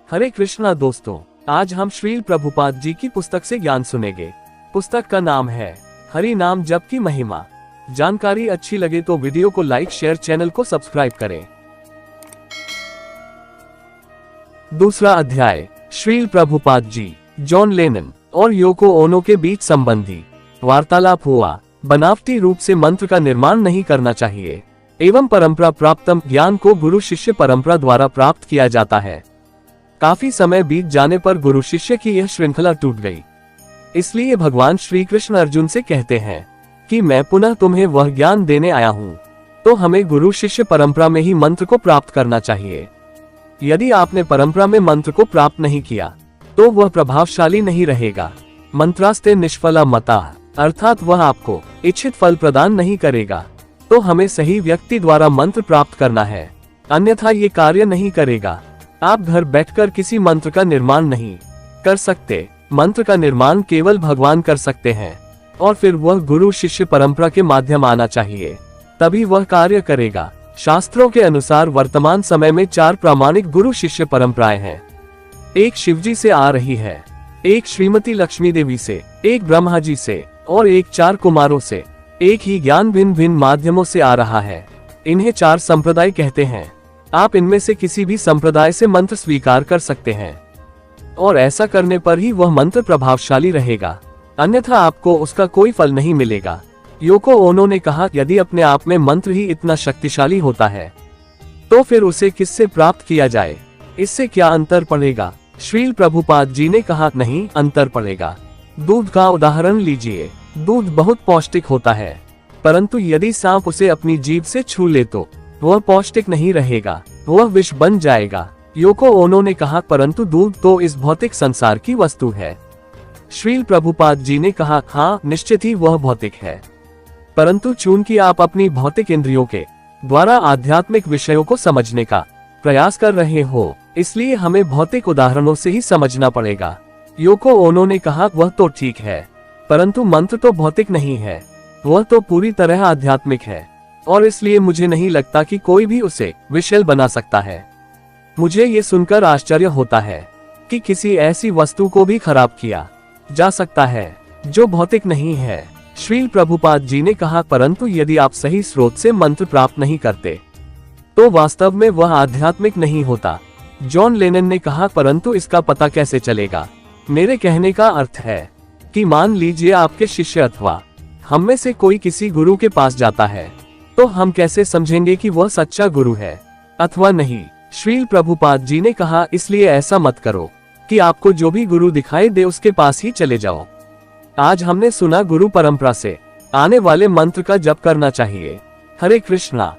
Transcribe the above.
हरे कृष्णा दोस्तों, आज हम श्रील प्रभुपाद जी की पुस्तक से ज्ञान सुनेंगे। पुस्तक का नाम है हरि नाम जप की महिमा। जानकारी अच्छी लगे तो वीडियो को लाइक शेयर, चैनल को सब्सक्राइब करें। दूसरा अध्याय, श्रील प्रभुपाद जी, जॉन लेनन और योको ओनो के बीच संबंधी वार्तालाप हुआ। बनावटी रूप से मंत्र का निर्माण नहीं करना चाहिए एवं परंपरा प्राप्तम ज्ञान को गुरु शिष्य परंपरा द्वारा प्राप्त किया जाता है। काफी समय बीत जाने पर गुरु शिष्य की यह श्रृंखला टूट गई। इसलिए भगवान श्री कृष्ण अर्जुन से कहते हैं कि मैं पुनः तुम्हें वह ज्ञान देने आया हूँ, तो हमें गुरु शिष्य परंपरा में ही मंत्र को प्राप्त करना चाहिए। यदि आपने परंपरा में मंत्र को प्राप्त नहीं किया तो वह प्रभावशाली नहीं रहेगा। मंत्रास्ते निष्फला मता, अर्थात वह आपको इच्छित फल प्रदान नहीं करेगा। तो हमें सही व्यक्ति द्वारा मंत्र प्राप्त करना है, अन्यथा ये कार्य नहीं करेगा। आप घर बैठकर किसी मंत्र का निर्माण नहीं कर सकते। मंत्र का निर्माण केवल भगवान कर सकते हैं और फिर वह गुरु शिष्य परंपरा के माध्यम आना चाहिए, तभी वह कार्य करेगा। शास्त्रों के अनुसार वर्तमान समय में 4 प्रामाणिक गुरु शिष्य परंपराएं हैं। एक शिवजी से आ रही है, एक श्रीमती लक्ष्मी देवी से, एक ब्रह्मा जी से और एक 4 कुमारों से। एक ही ज्ञान भिन्न भिन्न माध्यमों से आ रहा है। इन्हें 4 संप्रदाय कहते हैं। आप इनमें से किसी भी संप्रदाय से मंत्र स्वीकार कर सकते हैं और ऐसा करने पर ही वह मंत्र प्रभावशाली रहेगा, अन्यथा आपको उसका कोई फल नहीं मिलेगा। योको ओनो ने कहा, यदि अपने आप में मंत्र ही इतना शक्तिशाली होता है तो फिर उसे किससे प्राप्त किया जाए? इससे क्या अंतर पड़ेगा? श्रील प्रभुपाद जी ने कहा, नहीं अंतर पड़ेगा। दूध का उदाहरण लीजिए। दूध बहुत पौष्टिक होता है, परंतु यदि सांप उसे अपनी जीभ से छू ले तो वह पौष्टिक नहीं रहेगा, वह विष बन जाएगा। योको ओनो ने कहा, परंतु दूध तो इस भौतिक संसार की वस्तु है। श्रील प्रभुपाद जी ने कहा, हाँ निश्चित ही वह भौतिक है, परंतु चूंकि आप अपनी भौतिक इंद्रियों के द्वारा आध्यात्मिक विषयों को समझने का प्रयास कर रहे हो, इसलिए हमें भौतिक उदाहरणों से ही समझना पड़ेगा। योको ओनो ने कहा, वह तो ठीक है, परंतु मंत्र तो भौतिक नहीं है, वह तो पूरी तरह आध्यात्मिक है और इसलिए मुझे नहीं लगता कि कोई भी उसे विषय बना सकता है। मुझे ये सुनकर आश्चर्य होता है कि किसी ऐसी वस्तु को भी खराब किया जा सकता है जो भौतिक नहीं है। श्रील प्रभुपाद जी ने कहा, परंतु यदि आप सही स्रोत से मंत्र प्राप्त नहीं करते तो वास्तव में वह आध्यात्मिक नहीं होता। जॉन लेनन ने कहा, परंतु इसका पता कैसे चलेगा? मेरे कहने का अर्थ है कि मान लीजिए आपके शिष्य अथवा हम में से कोई किसी गुरु के पास जाता है, तो हम कैसे समझेंगे कि वह सच्चा गुरु है अथवा नहीं? श्रील प्रभुपाद जी ने कहा, इसलिए ऐसा मत करो कि आपको जो भी गुरु दिखाई दे उसके पास ही चले जाओ। आज हमने सुना गुरु परंपरा से आने वाले मंत्र का जप करना चाहिए। हरे कृष्णा।